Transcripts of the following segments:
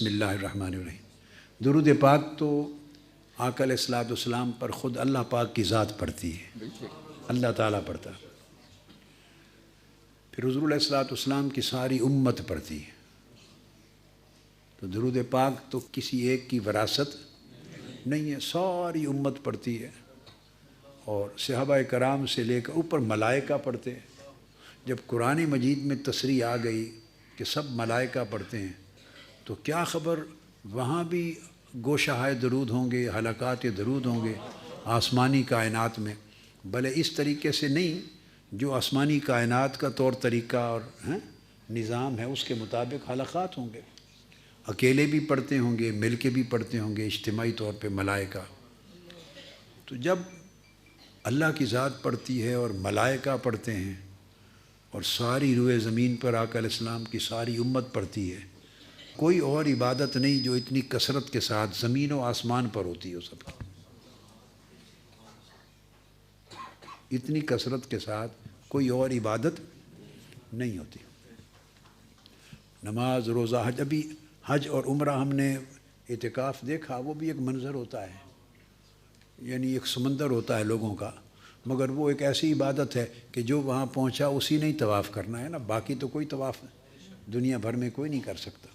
بسم اللہ الرحمن الرحیم۔ درود پاک تو آقا علیہ الصلوۃ والسلام پر خود اللہ پاک کی ذات پڑھتی ہے، اللہ تعالیٰ پڑھتا، پھر حضور علیہ الصلوۃ والسلام کی ساری امت پڑھتی ہے۔ تو درود پاک تو کسی ایک کی وراثت نہیں ہے، ساری امت پڑھتی ہے، اور صحابہ کرام سے لے کر اوپر ملائکہ پڑھتے ہیں۔ جب قرآن مجید میں تصریح آ گئی کہ سب ملائکہ پڑھتے ہیں تو کیا خبر وہاں بھی گوشہائے درود ہوں گے، حلقات درود ہوں گے آسمانی کائنات میں، بھلے اس طریقے سے نہیں جو آسمانی کائنات کا طور طریقہ اور نظام ہے اس کے مطابق حلقات ہوں گے، اکیلے بھی پڑھتے ہوں گے، مل کے بھی پڑھتے ہوں گے، اجتماعی طور پہ ملائکہ۔ تو جب اللہ کی ذات پڑھتی ہے اور ملائکہ پڑھتے ہیں اور ساری روئے زمین پر آقا علیہ السلام کی ساری امت پڑھتی ہے، کوئی اور عبادت نہیں جو اتنی کثرت کے ساتھ زمین و آسمان پر ہوتی ہو سب کی، اتنی کثرت کے ساتھ کوئی اور عبادت نہیں ہوتی۔ نماز، روزہ، حج، ابھی حج اور عمرہ ہم نے اعتکاف دیکھا، وہ بھی ایک منظر ہوتا ہے، یعنی ایک سمندر ہوتا ہے لوگوں کا، مگر وہ ایک ایسی عبادت ہے کہ جو وہاں پہنچا اسی نے ہی طواف کرنا ہے نا، باقی تو کوئی طواف دنیا بھر میں کوئی نہیں کر سکتا۔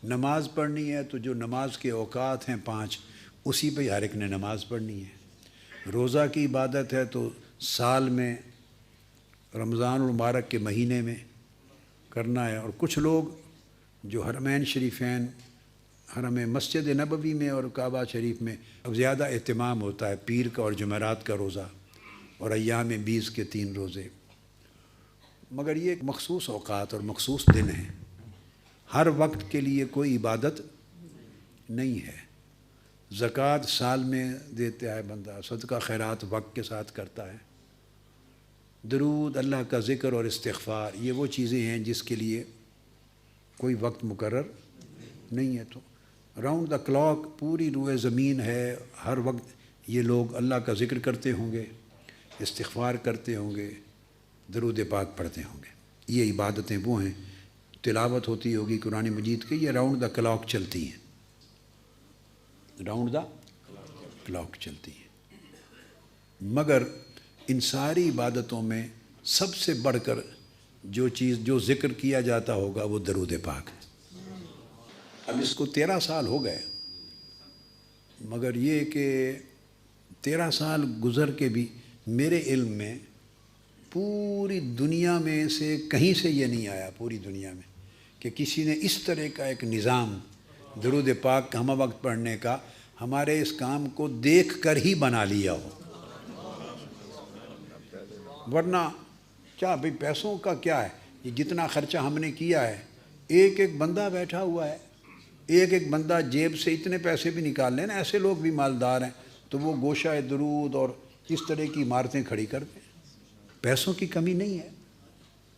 نماز پڑھنی ہے تو جو نماز کے اوقات ہیں 5 اسی پہ ہر ایک نے نماز پڑھنی ہے۔ روزہ کی عبادت ہے تو سال میں رمضان المبارک کے مہینے میں کرنا ہے، اور کچھ لوگ جو حرمین شریفین، حرم مسجد نبوی میں اور کعبہ شریف میں اب زیادہ اہتمام ہوتا ہے پیر کا اور جمعرات کا روزہ اور ایام 20 کے 3 روزے، مگر یہ ایک مخصوص اوقات اور مخصوص دن ہیں، ہر وقت کے لیے کوئی عبادت نہیں ہے۔ زکوٰۃ سال میں دیتا ہے بندہ، صدقہ خیرات وقت کے ساتھ کرتا ہے، درود، اللہ کا ذکر اور استغفار، یہ وہ چیزیں ہیں جس کے لیے کوئی وقت مقرر نہیں ہے۔ تو راؤنڈ دا کلاک پوری روئے زمین ہے، ہر وقت یہ لوگ اللہ کا ذکر کرتے ہوں گے، استغفار کرتے ہوں گے، درود پاک پڑھتے ہوں گے۔ یہ عبادتیں وہ ہیں، تلاوت ہوتی ہوگی قرآن مجید کی، یہ راؤنڈ دا کلاک چلتی ہیں، راؤنڈ دا کلاک چلتی ہیں۔ مگر ان ساری عبادتوں میں سب سے بڑھ کر جو چیز جو ذکر کیا جاتا ہوگا وہ درود پاک ہے۔ اب اس کو 13 سال ہو گئے، مگر یہ کہ 13 سال گزر کے بھی میرے علم میں پوری دنیا میں سے کہیں سے یہ نہیں آیا، پوری دنیا میں، کہ کسی نے اس طرح کا ایک نظام درود پاک کا ہمہ وقت پڑھنے کا ہمارے اس کام کو دیکھ کر ہی بنا لیا ہو۔ ورنہ کیا بھئی پیسوں کا کیا ہے، یہ جتنا خرچہ ہم نے کیا ہے، ایک ایک بندہ بیٹھا ہوا ہے، ایک ایک بندہ جیب سے اتنے پیسے بھی نکال لیں نا، ایسے لوگ بھی مالدار ہیں، تو وہ گوشہ درود اور اس طرح کی عمارتیں کھڑی کر دیں۔ پیسوں کی کمی نہیں ہے،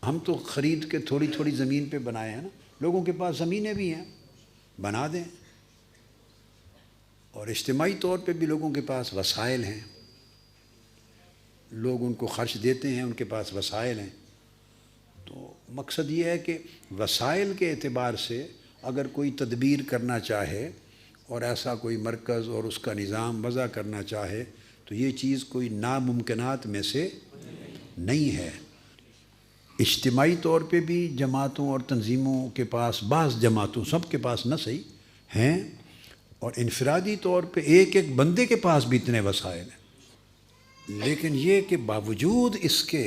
ہم تو خرید کے تھوڑی تھوڑی زمین پہ بنائے ہیں نا، لوگوں کے پاس زمینیں بھی ہیں، بنا دیں، اور اجتماعی طور پہ بھی لوگوں کے پاس وسائل ہیں، لوگ ان کو خرچ دیتے ہیں، ان کے پاس وسائل ہیں۔ تو مقصد یہ ہے کہ وسائل کے اعتبار سے اگر کوئی تدبیر کرنا چاہے اور ایسا کوئی مرکز اور اس کا نظام وضع کرنا چاہے تو یہ چیز کوئی ناممکنات میں سے نہیں ہے۔ اجتماعی طور پہ بھی جماعتوں اور تنظیموں کے پاس، بعض جماعتوں، سب کے پاس نہ صحیح ہیں، اور انفرادی طور پہ ایک ایک بندے کے پاس بھی اتنے وسائل ہیں، لیکن یہ کہ باوجود اس کے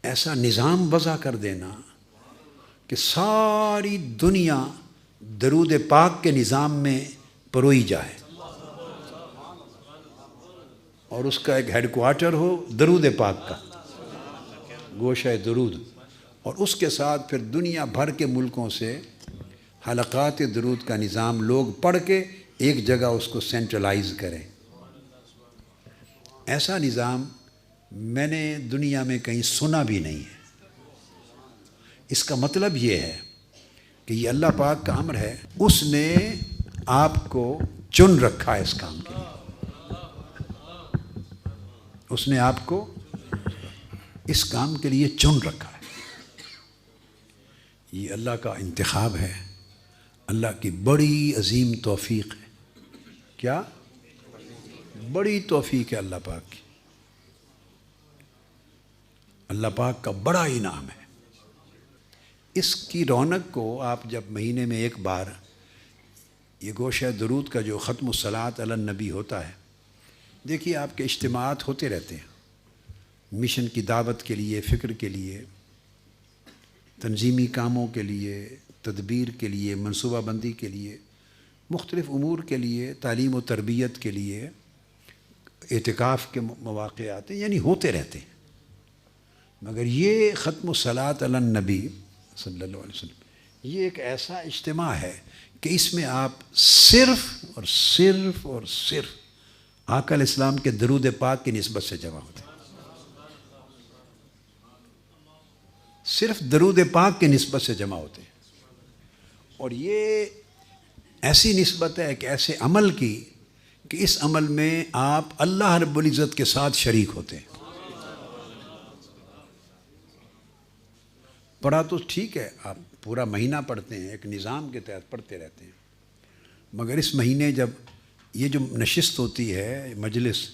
ایسا نظام وضع کر دینا کہ ساری دنیا درود پاک کے نظام میں پروئی جائے، اور اس کا ایک ہیڈ کوارٹر ہو درود پاک کا، گوشہ درود، اور اس کے ساتھ پھر دنیا بھر کے ملکوں سے حلقات درود کا نظام لوگ پڑھ کے ایک جگہ اس کو سینٹرلائز کریں۔ ایسا نظام میں نے دنیا میں کہیں سنا بھی نہیں ہے۔ اس کا مطلب یہ ہے کہ یہ اللہ پاک کا امر ہے، اس نے آپ کو چن رکھا ہے اس کام کے لیے، اس نے آپ کو اس کام کے لیے چن رکھا ہے۔ یہ اللہ کا انتخاب ہے، اللہ کی بڑی عظیم توفیق ہے. کیا بڑی توفیق ہے اللہ پاک کی، اللہ پاک کا بڑا انعام ہے. اس کی رونق کو آپ جب مہینے میں ایک بار یہ گوشہ درود کا جو ختم الصلاۃ علی النبی ہوتا ہے، دیکھیے آپ کے اجتماعات ہوتے رہتے ہیں مشن کی دعوت کے لیے، فکر کے لیے، تنظیمی کاموں کے لیے، تدبیر کے لیے، منصوبہ بندی کے لیے، مختلف امور کے لیے، تعلیم و تربیت کے لیے، اعتکاف کے مواقع آتے ہیں، یعنی ہوتے رہتے ہیں. مگر یہ ختم الصلاۃ علی النبی صلی اللہ علیہ وسلم یہ ایک ایسا اجتماع ہے کہ اس میں آپ صرف اور صرف اور صرف آقا علیہ السلام کے درود پاک کی نسبت سے جمع ہوتے ہیں. صرف درود پاک کی نسبت سے جمع ہوتے ہیں. اور یہ ایسی نسبت ہے کہ ایسے عمل کی کہ اس عمل میں آپ اللہ رب العزت کے ساتھ شریک ہوتے ہیں. پڑھا تو ٹھیک ہے، آپ پورا مہینہ پڑھتے ہیں، ایک نظام کے تحت پڑھتے رہتے ہیں، مگر اس مہینے جب یہ جو نشست ہوتی ہے مجلس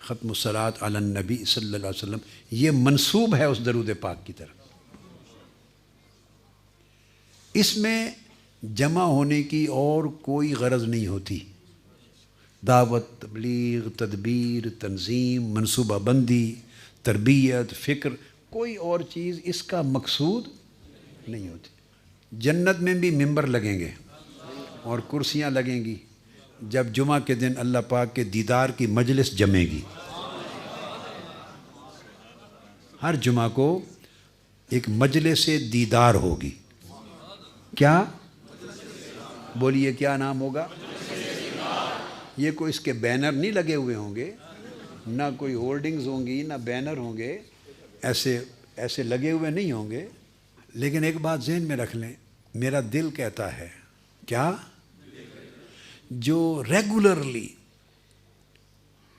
ختم الصلاۃ علی النبی صلی اللہ علیہ وسلم، یہ منسوب ہے اس درود پاک کی طرف. اس میں جمع ہونے کی اور کوئی غرض نہیں ہوتی. دعوت، تبلیغ، تدبیر، تنظیم، منصوبہ بندی، تربیت، فکر، کوئی اور چیز اس کا مقصود نہیں ہوتی. جنت میں بھی ممبر لگیں گے اور کرسیاں لگیں گی جب جمعہ کے دن اللہ پاک کے دیدار کی مجلس جمے گی. ہر جمعہ کو ایک مجلس دیدار ہوگی. کیا بولیے کیا نام ہوگا؟ یہ کوئی اس کے بینر نہیں لگے ہوئے ہوں گے، نہ کوئی ہولڈنگز ہوں گی، نہ بینر ہوں گے، ایسے لگے ہوئے نہیں ہوں گے. لیکن ایک بات ذہن میں رکھ لیں، میرا دل کہتا ہے کیا جو ریگولرلی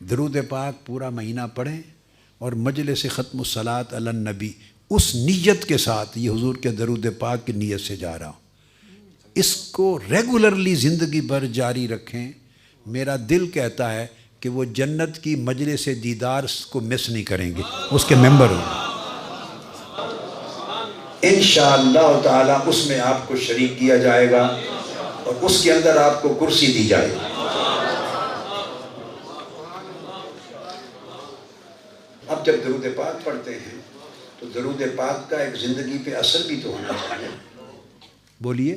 درود پاک پورا مہینہ پڑھیں اور مجلس ختم الصلاۃ علی النبی اس نیت کے ساتھ، یہ حضور کے درود پاک کی نیت سے جا رہا ہوں، اس کو ریگولرلی زندگی بھر جاری رکھیں. میرا دل کہتا ہے کہ وہ جنت کی مجلس دیدار کو مس نہیں کریں گے، اس کے ممبر ہوں گے انشاءاللہ تعالی. اس میں آپ کو شریک کیا جائے گا اور اس کے اندر آپ کو کرسی دی جائے گی. اب جب درود پاک پڑھتے ہیں تو درود پاک کا ایک زندگی پہ اثر بھی تو ہونا چاہیے. بولیے،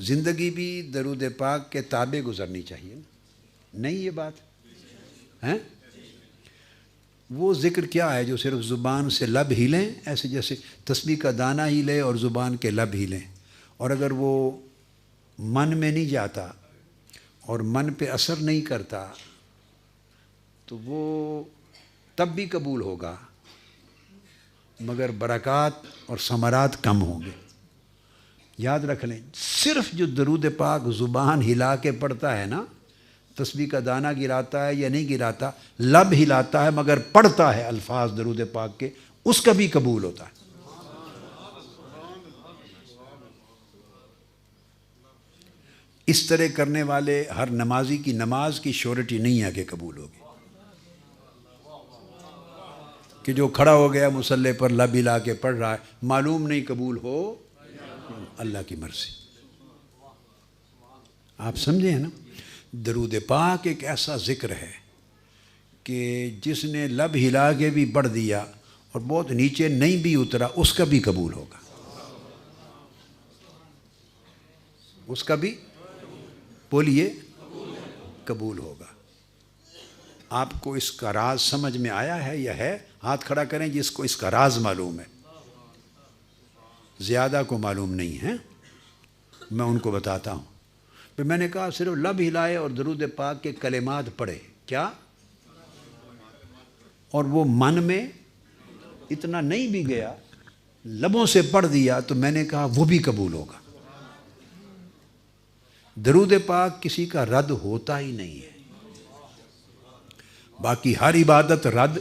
زندگی بھی درود پاک کے تابع گزرنی چاہیے. نہیں یہ بات ہے؟ وہ ذکر کیا ہے جو صرف زبان سے لب ہلیں، ایسے جیسے تسبیح کا دانہ ہلے اور زبان کے لب ہلیں، اور اگر وہ من میں نہیں جاتا اور من پہ اثر نہیں کرتا تو وہ تب بھی قبول ہوگا مگر برکات اور ثمرات کم ہوں گے. یاد رکھ لیں، صرف جو درود پاک زبان ہلا کے پڑھتا ہے نا، تسبیح کا دانہ گراتا ہے یا نہیں گراتا، لب ہلاتا ہے مگر پڑھتا ہے الفاظ درود پاک کے، اس کا بھی قبول ہوتا ہے. اس طرح کرنے والے ہر نمازی کی نماز کی شورٹی نہیں ہے کہ قبول ہوگی. کہ جو کھڑا ہو گیا مصلی پر لب ہلا کے پڑھ رہا ہے، معلوم نہیں قبول ہو، اللہ کی مرضی. آپ سمجھے ہیں نا؟ درود پاک ایک ایسا ذکر ہے کہ جس نے لب ہلا کے بھی پڑھ دیا اور بہت نیچے نہیں بھی اترا، اس کا بھی قبول ہوگا. اس کا بھی بولیے قبول ہوگا. آپ کو اس کا راز سمجھ میں آیا ہے یا ہے؟ ہاتھ کھڑا کریں جس کو اس کا راز معلوم ہے. زیادہ کو معلوم نہیں ہے، میں ان کو بتاتا ہوں. پھر میں نے کہا صرف لب ہلائے اور درود پاک کے کلمات پڑھے، کیا؟ اور وہ من میں اتنا نہیں بھی گیا، لبوں سے پڑھ دیا، تو میں نے کہا وہ بھی قبول ہوگا. درود پاک کسی کا رد ہوتا ہی نہیں ہے. باقی ہر عبادت رد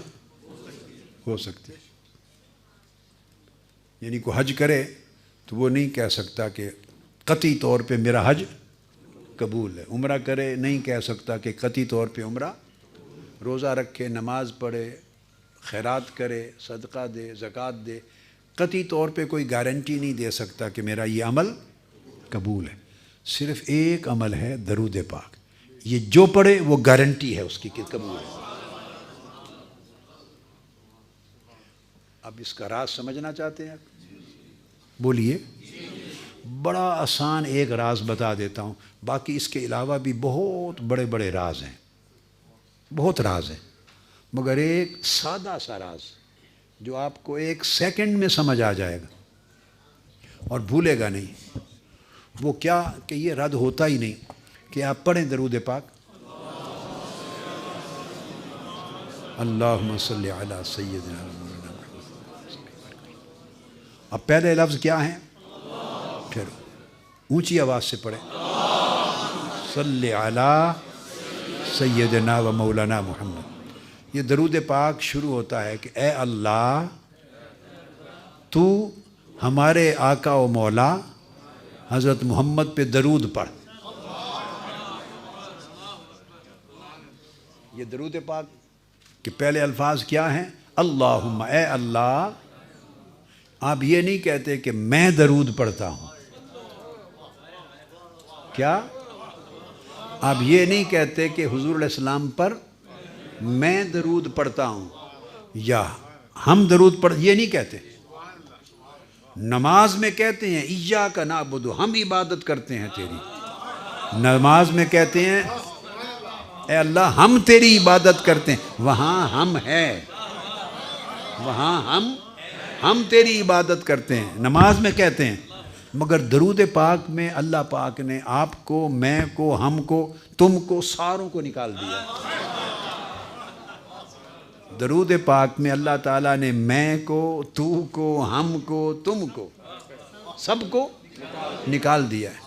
ہو سکتی ہے. یعنی کوئی حج کرے تو وہ نہیں کہہ سکتا کہ قطعی طور پہ میرا حج قبول ہے. عمرہ کرے نہیں کہہ سکتا کہ قطعی طور پہ عمرہ. روزہ رکھے، نماز پڑھے، خیرات کرے، صدقہ دے، زکوٰۃ دے، قطعی طور پہ کوئی گارنٹی نہیں دے سکتا کہ میرا یہ عمل قبول ہے. صرف ایک عمل ہے درود پاک، یہ جو پڑھے وہ گارنٹی ہے اس کی کہ قبول ہے. اب اس کا راز سمجھنا چاہتے ہیں؟ بولیے. بڑا آسان ایک راز بتا دیتا ہوں، باقی اس کے علاوہ بھی بہت بڑے بڑے راز ہیں، بہت راز ہیں، مگر ایک سادہ سا راز جو آپ کو ایک سیکنڈ میں سمجھ آ جائے گا اور بھولے گا نہیں. وہ کیا کہ یہ رد ہوتا ہی نہیں کہ آپ پڑھیں درود پاک. اللہم صلی علی سیدنا محمد. اب پہلے لفظ کیا ہیں؟ پھر اونچی آواز سے پڑھیں، صلی علی سیدنا و مولانا محمد. یہ درود پاک شروع ہوتا ہے کہ اے اللہ تو ہمارے آقا و مولا حضرت محمد پہ درود پڑھ. یہ درود پاک کہ پہلے الفاظ کیا ہیں؟ اللہم، اے اللہ. آپ یہ نہیں کہتے کہ میں درود پڑھتا ہوں. کیا آپ یہ نہیں کہتے کہ حضور علیہ السلام پر میں درود پڑھتا ہوں یا ہم درود پڑھ، یہ نہیں کہتے. نماز میں کہتے ہیں ایاک نعبد، ہم عبادت کرتے ہیں تیری. نماز میں کہتے ہیں اے اللہ ہم تیری عبادت کرتے ہیں. وہاں ہم ہیں، وہاں ہم تیری عبادت کرتے ہیں، نماز میں کہتے ہیں. مگر درود پاک میں اللہ پاک نے آپ کو، میں کو، ہم کو، تم کو، ساروں کو نکال دیا. درود پاک میں اللہ تعالیٰ نے میں کو، تو کو، ہم کو، تم کو، سب کو نکال دیا ہے.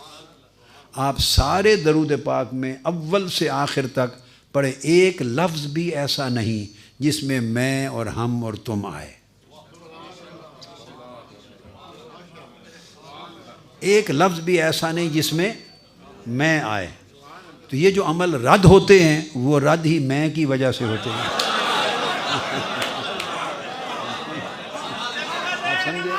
آپ سارے درود پاک میں اول سے آخر تک پڑھے، ایک لفظ بھی ایسا نہیں جس میں میں اور ہم اور تم آئے. ایک لفظ بھی ایسا نہیں جس میں میں آئے. تو یہ جو عمل رد ہوتے ہیں وہ رد ہی میں کی وجہ سے ہوتے ہیں. آپ سمجھے؟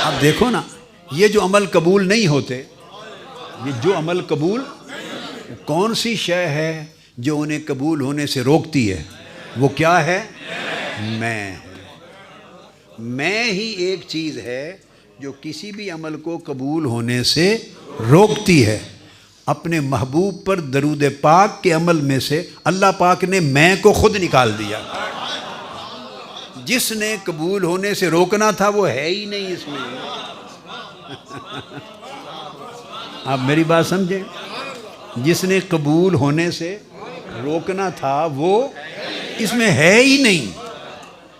اب دیکھو نا، یہ جو عمل قبول نہیں ہوتے، یہ جو عمل قبول، کون سی شے ہے جو انہیں قبول ہونے سے روکتی ہے؟ وہ کیا ہے؟ میں ہی ایک چیز ہے جو کسی بھی عمل کو قبول ہونے سے روکتی ہے. اپنے محبوب پر درود پاک کے عمل میں سے اللہ پاک نے میں کو خود نکال دیا. جس نے قبول ہونے سے روکنا تھا وہ ہے ہی نہیں اس میں. آپ میری بات سمجھیں؟ جس نے قبول ہونے سے روکنا تھا وہ اس میں ہے ہی نہیں.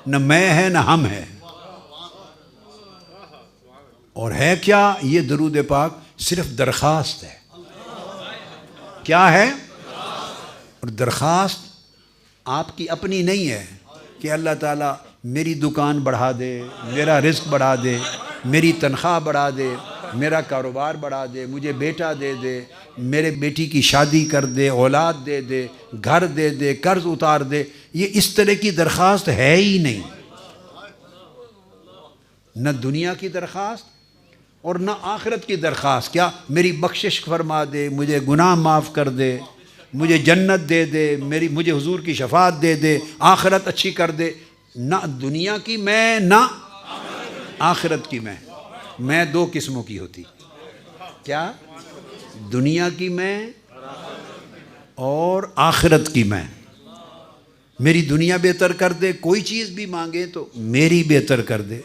نہ میں ہے نہ ہم ہے. اور ہے کیا؟ یہ درود پاک صرف درخواست ہے. کیا ہے؟ اور درخواست آپ کی اپنی نہیں ہے کہ اللہ تعالیٰ میری دکان بڑھا دے، میرا رزق بڑھا دے، میری تنخواہ بڑھا دے، میرا کاروبار بڑھا دے، مجھے بیٹا دے دے، میرے بیٹی کی شادی کر دے، اولاد دے دے، گھر دے دے، قرض اتار دے. یہ اس طرح کی درخواست ہے ہی نہیں. نہ دنیا کی درخواست اور نہ آخرت کی درخواست. کیا؟ میری بخشش فرما دے، مجھے گناہ معاف کر دے، مجھے جنت دے دے، مجھے حضور کی شفاعت دے دے، آخرت اچھی کر دے. نہ دنیا کی میں نہ آخرت کی میں. میں دو قسموں کی ہوتی. کیا؟ دنیا کی میں اور آخرت کی میں. میری دنیا بہتر کر دے، کوئی چیز بھی مانگے تو میری بہتر کر دے.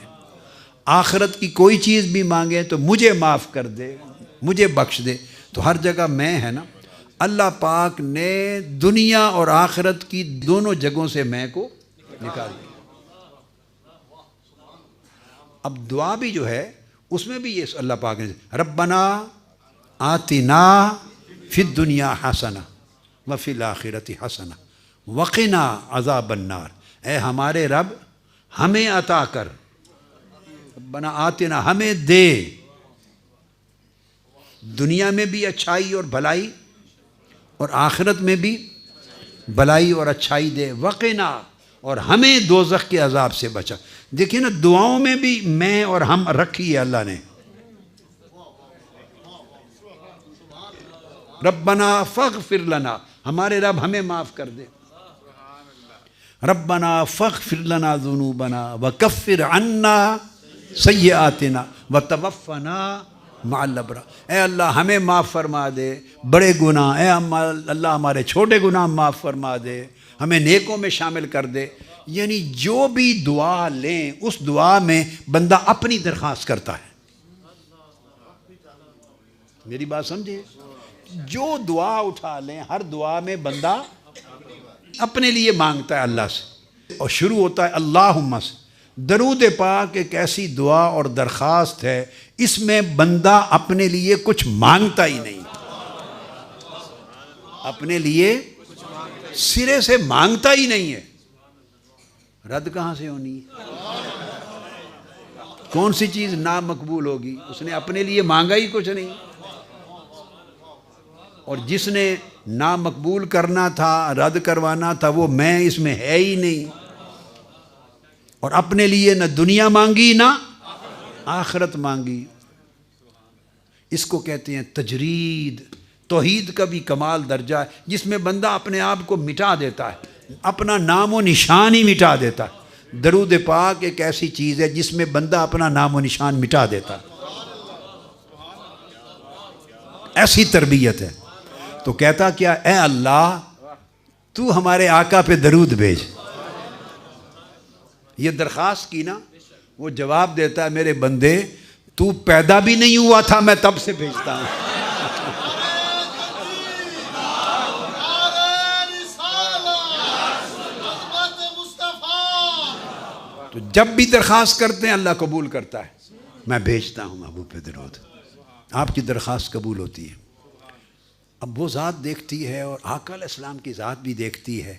آخرت کی کوئی چیز بھی مانگے تو مجھے معاف کر دے، مجھے بخش دے. تو ہر جگہ میں ہے نا. اللہ پاک نے دنیا اور آخرت کی دونوں جگہوں سے میں کو نکال دیا. اب دعا بھی جو ہے اس میں بھی یہ اللہ پاک نے ربنا آتنا فی الدنیا حسنہ وفی الآخرۃ حسنہ وقنا عذاب النار. اے ہمارے رب ہمیں عطا کر ربنا آتنا، ہمیں دے دنیا میں بھی اچھائی اور بھلائی اور آخرت میں بھی بھلائی اور اچھائی دے، وقنا، اور ہمیں دوزخ کے عذاب سے بچا۔ دیکھیں نا دعاؤں میں بھی میں اور ہم رکھی ہے اللہ نے۔ ربنا فاغفر لنا، ہمارے رب ہمیں معاف کر دے۔ ربنا فاغفر لنا ذنوبنا وکفر عنا سیئاتنا وتوفنا مع الابرار، اے اللہ ہمیں معاف فرما دے بڑے گناہ، اے اللہ ہمارے چھوٹے گناہ معاف فرما دے، ہمیں نیکوں میں شامل کر دے۔ یعنی جو بھی دعا لیں اس دعا میں بندہ اپنی درخواست کرتا ہے۔ میری بات سمجھے؟ جو دعا اٹھا لیں ہر دعا میں بندہ اپنے لیے مانگتا ہے اللہ سے، اور شروع ہوتا ہے اللہم سے۔ درود پاک ایک ایسی دعا اور درخواست ہے، اس میں بندہ اپنے لیے کچھ مانگتا ہی نہیں، اپنے لیے سرے سے مانگتا ہی نہیں ہے۔ رد کہاں سے ہونی ہے؟ کون سی چیز نامقبول ہوگی؟ اس نے اپنے لیے مانگا ہی کچھ نہیں، اور جس نے نامقبول کرنا تھا، رد کروانا تھا، وہ میں اس میں ہے ہی نہیں، اور اپنے لیے نہ دنیا مانگی نہ آخرت مانگی۔ اس کو کہتے ہیں تجرید۔ توحید کا بھی کمال درجہ ہے جس میں بندہ اپنے آپ کو مٹا دیتا ہے، اپنا نام و نشان ہی مٹا دیتا ہے۔ درود پاک ایک ایسی چیز ہے جس میں بندہ اپنا نام و نشان مٹا دیتا ہے، ایسی تربیت ہے۔ تو کہتا کیا، اے اللہ تو ہمارے آقا پہ درود بھیج۔ یہ درخواست کی نا، وہ جواب دیتا ہے میرے بندے تو پیدا بھی نہیں ہوا تھا میں تب سے بھیجتا ہوں۔ تو جب بھی درخواست کرتے ہیں اللہ قبول کرتا ہے، میں بھیجتا ہوں محبوب پہ درود، آپ کی درخواست قبول ہوتی ہے۔ اب وہ ذات دیکھتی ہے، اور آقا علیہ السلام کی ذات بھی دیکھتی ہے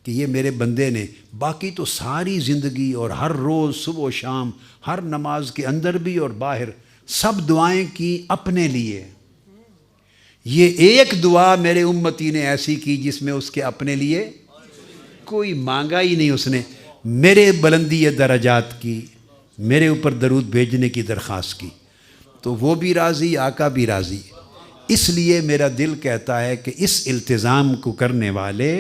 کہ یہ میرے بندے نے باقی تو ساری زندگی اور ہر روز صبح و شام ہر نماز کے اندر بھی اور باہر سب دعائیں کی اپنے لیے، یہ ایک دعا میرے امتی نے ایسی کی جس میں اس کے اپنے لیے کوئی مانگا ہی نہیں، اس نے میرے بلندی درجات کی، میرے اوپر درود بھیجنے کی درخواست کی، تو وہ بھی راضی، آقا بھی راضی۔ اس لیے میرا دل کہتا ہے کہ اس التزام کو کرنے والے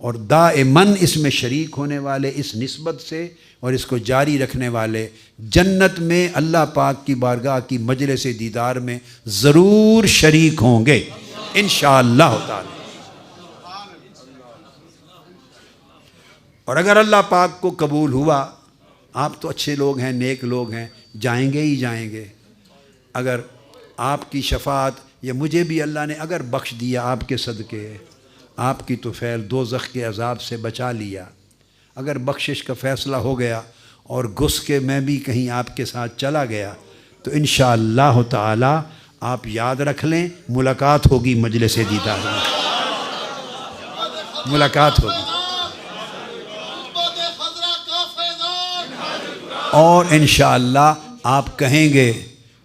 اور دائماً اس میں شریک ہونے والے، اس نسبت سے اور اس کو جاری رکھنے والے جنت میں اللہ پاک کی بارگاہ کی مجلس دیدار میں ضرور شریک ہوں گے انشاءاللہ تعالی۔ اور اگر اللہ پاک کو قبول ہوا، آپ تو اچھے لوگ ہیں، نیک لوگ ہیں، جائیں گے ہی جائیں گے۔ اگر آپ کی شفاعت یا مجھے بھی اللہ نے اگر بخش دیا آپ کے صدقے، آپ کی توفیل دوزخ کے عذاب سے بچا لیا، اگر بخشش کا فیصلہ ہو گیا اور گھس کے میں بھی کہیں آپ کے ساتھ چلا گیا، تو انشاءاللہ تعالی آپ یاد رکھ لیں ملاقات ہوگی مجلس دیدار میں، ملاقات ہوگی، اور انشاءاللہ آپ کہیں گے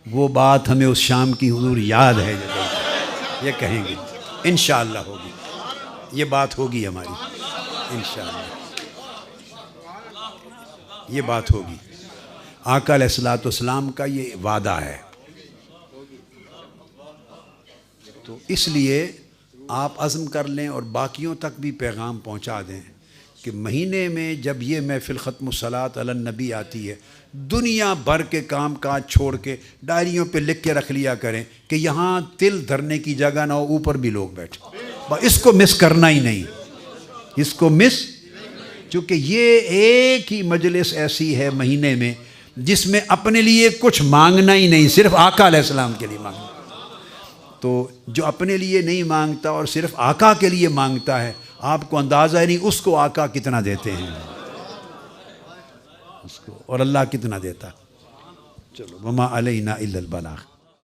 وہ بات ہمیں اس شام کی حضور یاد ہے، یہ کہیں گے انشاءاللہ ہوگی، یہ بات ہوگی ہماری انشاءاللہ، یہ بات ہوگی۔ آقا علیہ السلام کا یہ وعدہ ہے۔ تو اس لیے آپ عزم کر لیں اور باقیوں تک بھی پیغام پہنچا دیں کہ مہینے میں جب یہ محفل ختم الصلاۃ علی النبی آتی ہے، دنیا بھر کے کام کاج چھوڑ کے ڈائریوں پہ لکھ کے رکھ لیا کریں کہ یہاں تل دھرنے کی جگہ نہ ہو، اوپر بھی لوگ بیٹھے، اس کو مس کرنا ہی نہیں، اس کو مس، چونکہ یہ ایک ہی مجلس ایسی ہے مہینے میں جس میں اپنے لیے کچھ مانگنا ہی نہیں، صرف آقا علیہ السلام کے لیے مانگنا۔ تو جو اپنے لیے نہیں مانگتا اور صرف آقا کے لیے مانگتا ہے، آپ کو اندازہ ہی نہیں اس کو آقا کتنا دیتے ہیں، اس کو اور اللہ کتنا دیتا۔ چلو وما علینا الا البلاغ۔